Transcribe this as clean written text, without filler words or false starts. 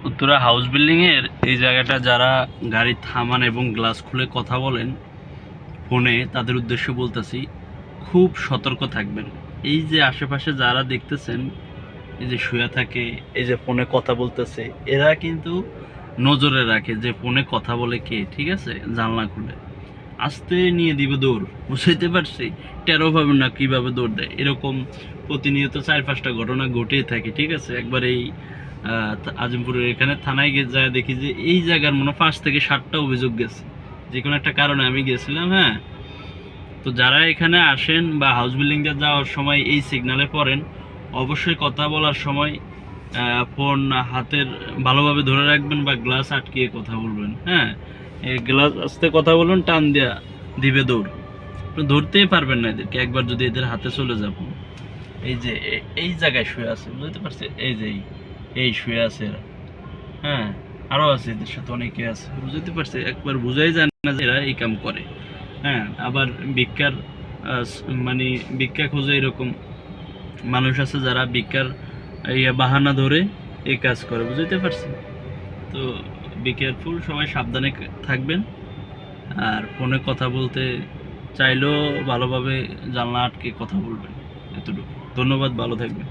Uttara house building এর এই জায়গাটা যারা গাড়ি থামান এবং গ্লাস খুলে কথা বলেন ফোনে, তাদের উদ্দেশ্যে বলতেছি, খুব সতর্ক থাকবেন। এই যে আশেপাশে যারা দেখতেছেন, এই যে শুয়ে থাকে, এই যে ফোনে কথা বলতেছে, এরা কিন্তু নজরে রাখে যে ফোনে কথা বলে কে, ঠিক আছে? জানলা খুলে আস্তে নিয়ে দিবে দৌড়, বুঝতে পারছি? টেরও পাবেন না কিভাবে দৌড় দেয়। এরকম প্রতিনিয়ত 4-5টা ঘটনা ঘটেই থাকে, ঠিক আছে? একবার এই আজিমপুরের এখানে থানায় গিয়ে যায় দেখি যে এই জায়গার মনে 5 থেকে 7টা অভিযোগ গেছে, যে কোনো একটা কারণে আমি গেছিলাম। হ্যাঁ, তো যারা এখানে আসেন বা হাউস বিল্ডিং দিয়ে যাওয়ার সময় এই সিগনালে পড়েন, অবশ্যই কথা বলার সময় ফোন হাতের ভালোভাবে ধরে রাখবেন বা গ্লাস আটকিয়ে কথা বলবেন। হ্যাঁ, এই গ্লাস আস্তে কথা বলবেন, টান দেয়া দিবে দৌড়, আপনি ধরতেই পারবেন না এদেরকে একবার যদি এদের হাতে চলে যাব। এই যে এই জায়গায় শুয়ে আছে, বুঝতে পারছি? এই যে এই শুয়ে আছে এরা। হ্যাঁ, আরো আছে, এদের সাথে অনেকে আছে, বুঝতে পারছি? একবার বুঝাই যায় না যে এরা এই কাম করে। হ্যাঁ, আবার ভিক্ষার মানে ভিক্ষা খোঁজে এরকম মানুষ আছে যারা ভিক্ষার বাহানা ধরে এই কাজ করে, বুঝতে পারছেন? তো বি কেয়ারফুল, সবাই সাবধানে থাকবেন। আর ফোনে কথা বলতে চাইলেও ভালোভাবে জানলা আটকে কথা বলবেন, এতটুকু। ধন্যবাদ, ভালো থাকবেন।